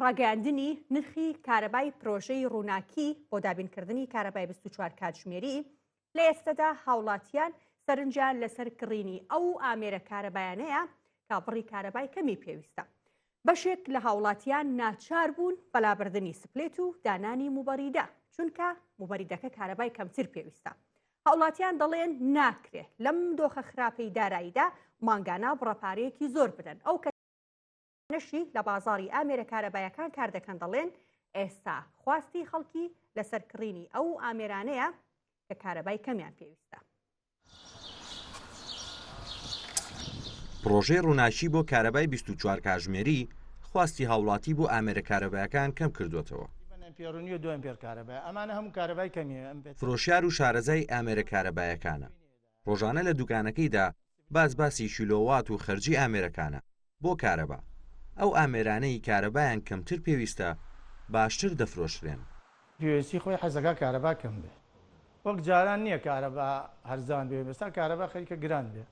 ڕاگەاندنی نرخی کارەبای پرۆژەی ڕووناکی بۆ دابینکردنی کارەبای 24 کاتژمێری لە ئێستادا هاوڵاتیان سەرنجیان لەسەر کڕینی ئەو ئامێرە کارەبایانەیە کابڕی کارەبای کەمی پێویستە. بەشێک لە هاوڵاتیان ناچار بوون بەلابردنی سپلێت و دانانی موبەریدە چونکە موبەریدەکە کارەبای کەمتر پێویستە. هاوڵاتیان دەڵێن ناکرێت لەم دۆخە خراپەی داراییدا ماگانە بڕەپارەیەکی زۆر بدەن. ئەو نەشی لە بازاڕی ئامێرە کارەبایەکان کار دەکەن دەڵێن ئێستا خواستی خەڵکی لەسەر کڕینی ئەو ئامێرانەیە کە کارەبای کەمیان پێویستە. پرۆژەی ڕووناچی بۆ کارەبای 24 کاتژمێری خواستی هاوڵاتی بۆ ئامێرە کارەبایەکان کەم کردوێتەوە. فرۆشیار و شارەزای ئامێرە کارەبایەکانە ڕۆژانە لە دوکانەکەیدا باسی شیلۆوات و خەرجی ئامێرەکانە بۆ کارەبا. ئەو ئامێرانەی کارەبایان کەمتر پێویستە باشتر دەفرۆشرێن. پێویستی خۆی حەزەکە کارەبا کەم بێ. وەک جاران نییە کارەبا هەرزان بێ بەستا کارەبا خەریکە گران بێ.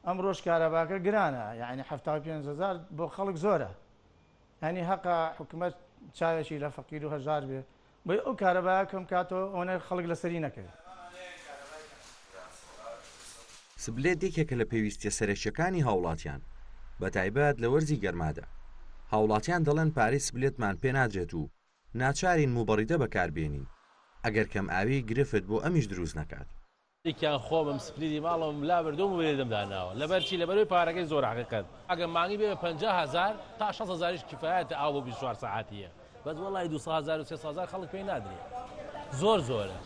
ئەمڕۆژ کارەباکە گرانە یعنی 75,000 بۆ خەڵک زۆرە. ینی حەقا حکومەت چاوێکی لە فەقیر و هەژار بێ بۆ ئەو کارەبا کەم کاتەوە ئەوەنە خەڵک لەسەری نەکەوێت. سبلێت یەکێکە لە پێویستیە سەرەکیەکانی هاوڵاتیان بە تایبەت لە وەرزی گەرمادا. هاوڵاتیان دەڵێن پارەی سبلێتمان پێ نادرێت و ناچارین موبەڕیدە بەکاربێنین ئەگەر کەم ئاوی گرفت بۆ ئەمیش دروست نەکات. یکیان خۆمم سپلیتی ماڵم لا بردوم و وێدەم داناوە لەبەرچی لەبەرەوەی پارەکەی زۆر حقیقەت ئەگەر مانگی بێ 50,000 تا 60,000 کفایەتە ئاو بۆ 24 ساعاتیە بەس وەڵی 200,000 و 300,000 خەڵک پێی نادرێت زۆرە.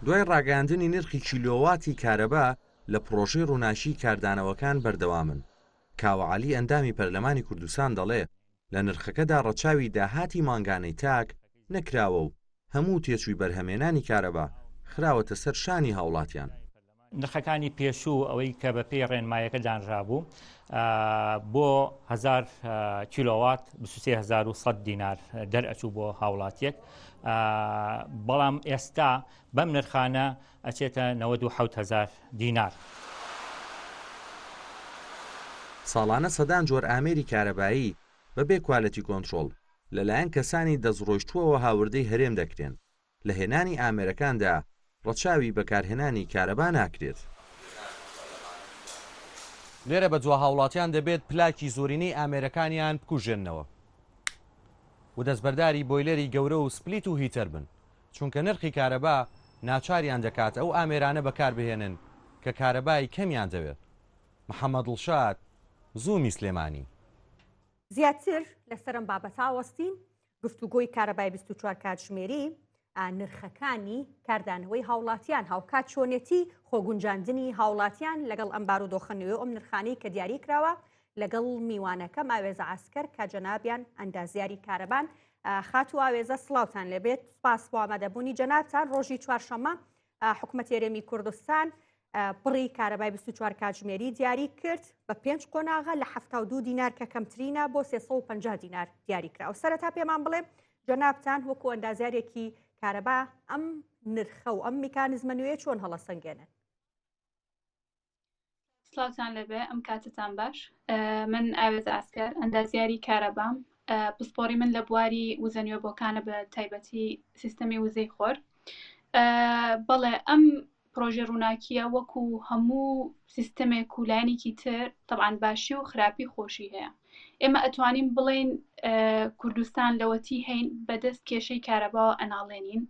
دوای ڕاگەاندنی نرخی کیلۆواتی کارەبا لە پرۆژەی ڕووناچی کاردانەوەکان بەردەوامن. کاوەعالی ئەندامی پەرلەمانی کوردستان دەڵێ لە نرخەکەدا ڕەچاوی داهاتی ماگانەی تاک نەکراوە و هەموو تێچووی بەرهەمێنانی کارەبا خراوەتە سەر شانی هاوڵاتیان. نرخەکانی پێشوو ئەوەی کە بە پێی ڕێنمایەکە دانرابوو بۆ 1000 کیلۆوات 23,100 دینار دەرئەچوو بۆ هاوڵاتیەک بەڵام ئێستا بەم نرخانە ئەچێتە 97,000 دینار. ساڵانە سەدان جۆر ئامێری کارەبایی بەبێ کوالەتی کۆنتڕۆڵ لەلایەن کەسانی دەستڕۆیشتووەوە هاوردەی هەرێم دەکرێن. لە هێنانی ئامێرەکاندا ڕەچاوی بەکارهێنانی کارەبا ناکرێت. لێرە بە جووا هاوڵاتیان دەبێت پلاکی زۆرینەی ئامێرەکانیان بکوژێننەوە و دەستبەرداری بۆیلەری گەورە و سپلیت و هیتەر بن چونکە نرخی کارەبا ناچاریان دەکات ئەو ئامێرانە بەکاربهێنن کە کارەبای کەمیان دەوێت. محەممەد دڵشاد زوومی سلێمانی. زیاتر لەسەرم بابەتا وەستین گفتوگۆی کارەبای 24 کاتژمێری نرخەکانی کاردانەوەی هاوڵاتیان هاوکات چۆنێتی خۆگونجاندنی هاوڵاتیان لەگەڵ ئەم بارودۆخەنەوەی ئەم نرخانەی کە دیاری کراوە لەگەڵ میوانەکە ئاوێزە عسکەر کە جەنابیان ئەندازیاری کارەبان خات و ئاوێزە سڵاوتان لەبێت سپاس بۆ ئامادەبوونی جەنابتان. ڕۆژی چوارشەممە حکوومەت هێرێمی کوردستان بڕی کارەبای 24 کاتژمێری دیاری کرد بە 5 قۆناغە لە 72 دینار کە کەمترینە بۆ 350 دینار دیاری کرا و سەرەتا پێمان بڵێ جەنابتان وەکو ئەندازیارێکی کارەبا ئەم نرخە و ئەم میکانیزمە نوێ چۆن هەڵەسەنگێنن؟ سڵاوتان لەبێ ئەم کاتتان باش. من ئاوێز ئاسکەر ئەندازیاری کارەبام. پسپۆری من لە بواری وزە نوێبۆکانە بە تایبەتی سیستەمی وزەی خۆر. بەڵێ ئەم پرۆژە ڕووناکیە وەکو هەموو سیستەمێک و لایەنێکی تر طبعاً باشی و خراپی خۆشی هەیە. ئێمە ئەتوانین بڵێن کوردستان لەوەتی هەین بەدەست کێشەی کارەبا ئەناڵێنین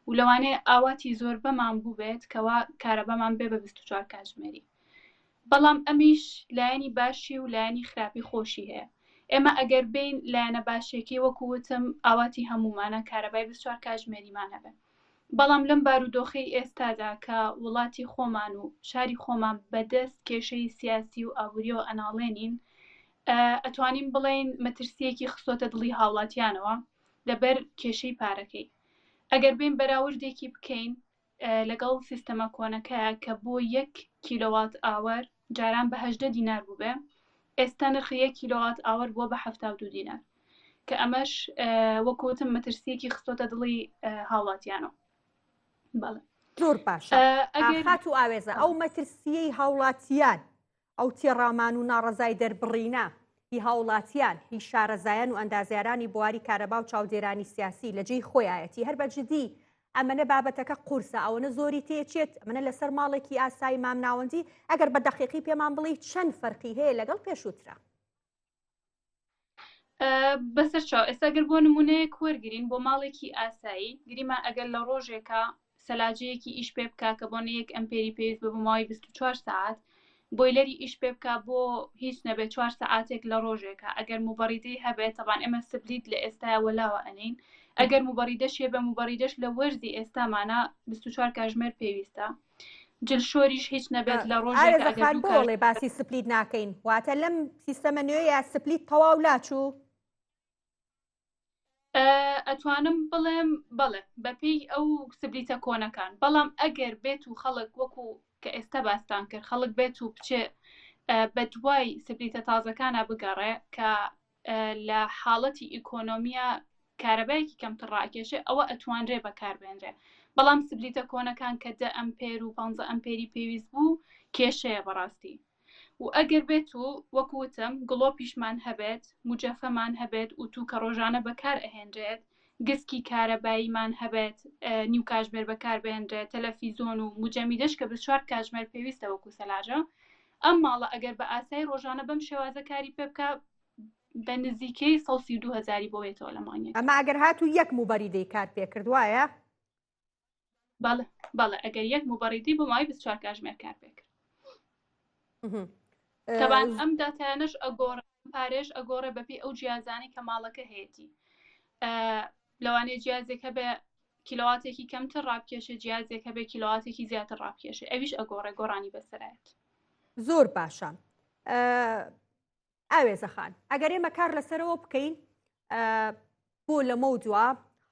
و لەوانەیە ئاواتی زۆر بەمان بوو بێت کەوا کارەبامان بێ بە 24 کاتژمێری. بەڵام ئەمیش لایەنی باشی و لایەنی خراپی خۆشی هەیە. ئێمە ئەگەر بین لایەنە باشێکی وەکووتم ئاواتی هەمومانە کارەبای 24 کاتژمێریمانە بێ. بەڵام لەم بارودۆخەی ئێستادا کە وڵاتی خۆمان و شاری خۆمان بەدەست کێشەی سیاسی و ئابووریەوە ئەناڵێنین ئەتوانین بڵێن مەترسیەکی خستۆتە دڵی هاوڵاتیانەوە لەبەر کێشەی پارەکەی. ئەگەر بین بەراوردێکی بکەین لەگەڵ سیستەمە کۆنەکەیە کە بۆ 1 کیلۆوات ئاوەر جاران بە 18 دینار بوو بێ ئێستا نرخی 1 کیلۆوات ئاوەر بۆ بە 72 دینار کە ئەمەش وەکوتم مەترسیەکی خستۆتە دڵی هاوڵاتیانەوە. بەڵێ زۆر باشە. خات و ئاوێزە ئەو مەترسیەی هاوڵاتیان ئەو تێڕامان و ناڕەزای دەربڕینە هی هاوڵاتیان هی شارەزایان و ئەندازیارانی بواری کارەبا و چاودێرانی سیاسی لە جێی خۆیایەتی هەر بەجددی ئەمەنە بابەتەکە قورسە ئەوەنە زۆری تێچێت ئەمەنە لەسەر ماڵێکی ئاسایی مامناوەندی ئەگەر بە دەقیقی پێمان بڵێ چەند فەرقی هەیە لەگەڵ پێشووترە. بەسەر چاو ئێستا گەر بۆ نمونەیەک وەرگرین بۆ ماڵێکی ئاسایی گریمان ئەگەر لە ڕۆژێکە سەلاجەیەکی ئیش پێ بکا کە بۆ یەک ئەمپێری پێویست بە ماوەی 24 ساعت بۆیلەری ئیش پێ بکا بۆ هیچ نەبێت 4 ساعاتێک لە ڕۆژێکە ئەگەر موبەڕیدەی هەبێت تەبان ئێمە سپلیت لە ئێستاە وەلاوە ئەنین ئەگەر موبەڕیدەش هێ بە موبەڕیدەش لە وەرزی ئێستامانە 24 کاتژمێر پێویستە جلشۆریش هیچ نەبێت لە ڕۆژێک بۆڵێ باسی سپلیت ناکەین واتە لەم سیستەمە نوێ یا سپلیت تەواو لاچوو ئەتوانم بڵێم بەڵێ بەپێی ئەو سبلیتە کۆنەکان بەڵام ئەگەر بێت و خەڵک وەکو کە ئێستا باستان کرد خەڵک بێت و بچێ بە دوای سبلیتە تازەکانە بگەڕێ کە لە حاڵەتی ئیکۆنۆمیە کارەبایەکی کەمتر ڕاکێشێ ئەوە ئەتوانرێ بەکاربێنرێ بەڵام سبلیتە کۆنەکان کە 10 ئەمپێر و 15 ئەمپێری پێویست بوو کێشەیە بەڕاستی و ئەگەر بێت و وەکوتم گڵۆپیشمان هەبێت موجەفەمان هەبێت و تو کە ڕۆژانە بەکار ئەهێنرێت گسکی کارەباییمان هەبێت نیو کاتژمێر بەکار بهێنرێت تەلەڤیزۆن و موجەمیدەش کە 24 کاتژمێر پێویستە وەکو سەلاجە ئەم ماڵە ئەگەر بە ئاسایی ڕۆژانە بەم شێوازە کاری پێ بکە بە نزیکەی 132,000 بۆ بێتەوە لە مانگێک ئەمە ئەگەر هاتوو یەک موبەریدەی کار پێ کردوایە بەڵێ ئەگەر یەک موبەریدی بۆ ماوەی 24 کاتژمێر کار پێ کرد تەبان ئەم داتانش ئەگۆڕ پارێش ئەگۆڕێ بەپی ئەو جیازانی کە ماڵەکە هەیەی لەوانەیە جیازێکە بە کیلۆواتێکی کەمتر ڕابکێشە جیازێکە بە کیلۆواتێکی زیاتر ڕابکێشە ئەویش ئەگۆڕێ گۆڕانی بەسەرایەت زۆر باشە ئاوێزەخان ئەگەر ئێمە کار لەسەرەوە بکەین بۆ لەمە دووە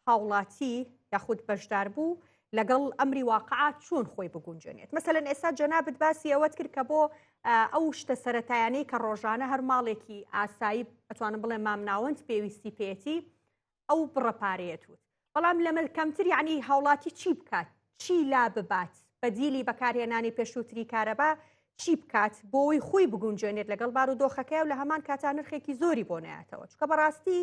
هاوڵاتی یاخود بەشدار بوو لەگەڵ ئەمری واقعات چۆن خۆی بگونجێنێت مەسەلەن ئێستا جەنابەت باسی ئەوەت کرد کە بۆ ئەو شتە سەرەتایانەی کە ڕۆژانە هەر ماڵێکی ئاسایی ئەتوانم بڵێ مامناوەند پێویستی پێێتی ئەو بڕەپارەیەت وت بەڵام لەمە کەمتر یعنی هاوڵاتی چی بکات چی لا ببات بەدیلی بەکارهێنانی پێشووتری کارەبا چی بکات بۆی خۆی بگونجێنێت لەگەڵ بارودۆخەکەی و لە هەمان کاتا نرخێکی زۆری بۆ نایەتەوە چکە بەڕاستی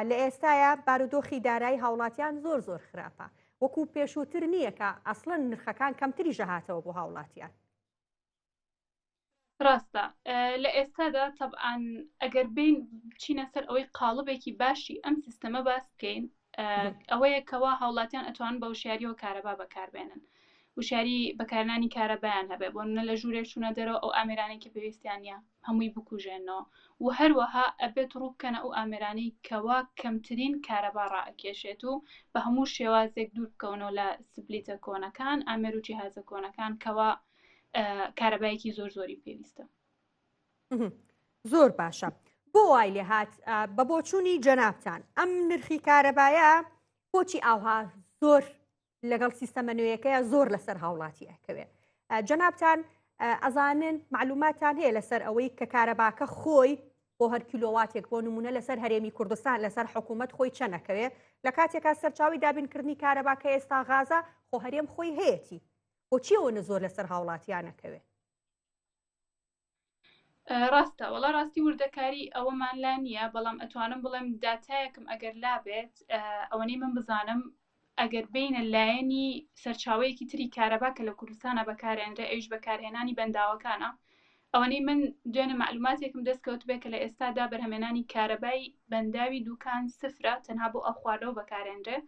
لە ئێستاە بارودۆخی دارایی هاوڵاتیان زۆر خراپە وەکو پێشووتر نییە کە ئەسڵەن نرخەکان کەمتری ژەهاتەوە بۆ هاوڵاتیان ڕاستە لە ئێستادا تەبعاان ئەگەر بین بچینە سەر ئەوەی قاڵبێکی باشی ئەم سیستەمە باس بکەین ئەوەیەکەوە هاوڵاتیان ئەتوان بە وشیاریەوە کارەبا بەکاربێنن وشاری بەکارنانی کارەبایان هەبێ بۆ نە لە ژوورێک چوونە دەرەوە ئەو ئامێرانێکی پێویستیانە هەمووی بکوژێنەوە و هەروەها ئەبێت ڕووبکەنە ئەو ئامێرانەی کەوا کەمترین کارەبا ڕائکێشێت و بە هەموو شێوازێک دوور بکەونەوە لە سپلیتە کۆنەکان ئامێر و جیهازە کۆنەکان کەوا کارەبایەکی زۆری پێویستە زۆر باشە بۆ وای لێ هات بە بۆچوونی جەنابتان ئەم نرخی کارەبایە بۆچی ئاوها زۆر لەگەڵ سیستەمە نوێیەکەیە زۆر لەسەر هاوڵاتی ئەکەوێ جەنابتان ئەزانن معلوماتان هەیە لەسەر ئەوەی کە کارەباکە خۆی بۆ هەر کیلۆواتێک بۆ نمونە لەسەر هەرێمی کوردستان لەسەر حکوومەت خۆی چەنەکەوێ لە کاتێکا سەرچاوی دابینکردنی کارەباکە ئێستا غازە خۆ هەرێم خۆی هەیەی بۆچی ئەوە زۆر لەسەر هاوڵاتیانەکەوێ ڕاستە وەڵا ڕاستی وردەکاری ئەوەمان لا نییە بەڵام ئەتوانم بڵێم داتایەکم ئەگەر لابێت ئەوەنەی من بزانم ئەگەر بینە لایەنی سەرچاوەیەکی تری کارەبا کە لە کوردستانە بەکارێنرێ ئەویش بەکارهێنانی بەنداوەکانە ئەوەنەی من دوێنە معلوماتێکم دەستکەوت بێت کە لە ئێستادا بەرهەمێنانی کارەبای بەنداوی دوکان سفرە تەنها بۆ ئەو خواردەوە بەکارێنرێ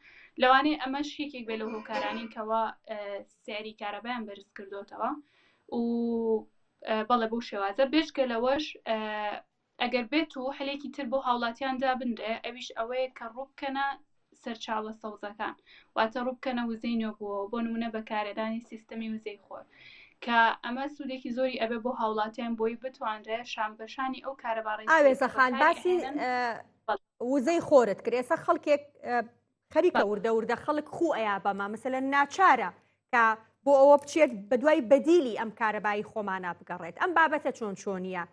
لەوانەیە ئەمەش یەکێک بێ لە هۆکارانی کەوا سیاری کارەبایان بەرز کردوتەوە و بەڵێ بۆ شێوازە بێژگە لەوەش ئەگەر بێت و هەلێکی تر بۆ هاوڵاتیاندا بنرێ ئەویش ئەوەیە کە ڕووبکەنە سەرچاوە سەوزەکان واتە ڕووبکەنە وزەینەوە بۆ نمونە بەکارێدانی سیستەمی وزەی خۆر کە ئەمە سوودێکی زۆری ئەبێ بۆ هاوڵاتیان بۆی بتوانرێ شانبەشانی ئەو کارەباڕی ئاوێزەخان باسی وزەی خۆرت کرد ئێستا خەڵکێک خەریکە وردە خەڵک خوو ئەیا بەما مەسەلەن ناچارە کە بۆ ئەوە بچێت بە دوای بەدیلی ئەم کارەبایی خۆمانە بگەڕێت ئەم بابەتە چۆنیە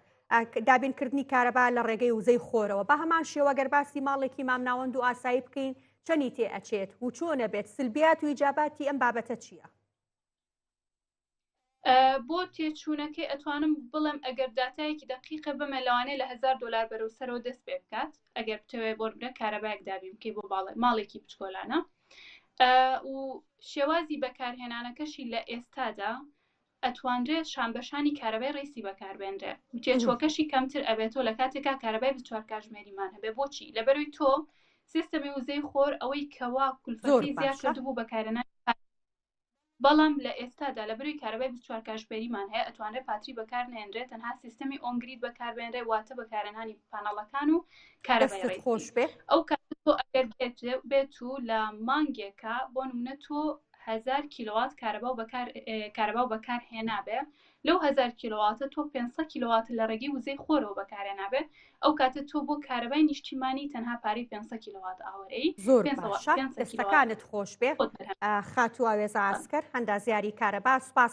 دابینکردنی کارەبا لە ڕێگەی وزەی خۆرەوە بە هەمان شێوە گەرباسی ماڵێکی مامناوەند و ئاسایی بکەین چەنی تێ ئەچێت و چۆنە بێت سلبیات و ئیجاباتی ئەم بابەتە چییە؟ بۆ تێچوونەکەی ئەتوانم بڵێم ئەگەر داتایەکی دقیقە بمە لەوانەیە لە $1000 بەرەو سەرەوە دەست پێ بکات ئەگەر بتەوێت بۆ برە کارەبایەک دابی بکەی بۆ ماڵێکی بچکۆلانە و شێوازی بەکارهێنانەکەشی لە ئێستادا ئەتوانرێت شانبەشانی کارەبای ڕێسی بەکاربێنرێ تێچۆکەشی کەمتر ئەبێتەوە لە کاتێکا کارەبای بە 4 کاتژمێریمان هەبێ بۆچی لەبەروی تۆ سیستەمی وزەی خۆر ئەوەی کەوا کولفەتی زیاد کردبوو بەکارهێنان بەڵام لە ئێستادا لە بروی کارەبای 24 کاتژمێریمان هەیە ئەتوانرێت پاتری بەکارهێنرێت تەنها سیستەمی ئۆنگریت بەکاربێنرێ واتە بەکارهێنانی پانەڵەکان و کارەبای ڕێسی ئەو کات تۆ ئەگەر بێت و لە مانگێکە بۆ نمونە تۆ 1000 کیلووات کارەبا بەکار هێنابێ لەو 1000 کیلوواتە تۆ 500 کیلووات لە ڕێگەی وزەی خۆرەوە بەکارهێنابێ ئەو کاتە تۆ بۆ کارەبای نیشتیمانی تەنها پارەی 500 کیلووات ئاوەرەی زۆر دەستەکانت خۆش بێ خاتو ئاوێزە ئاسکەر هەندازیاری کارەبا سوپاس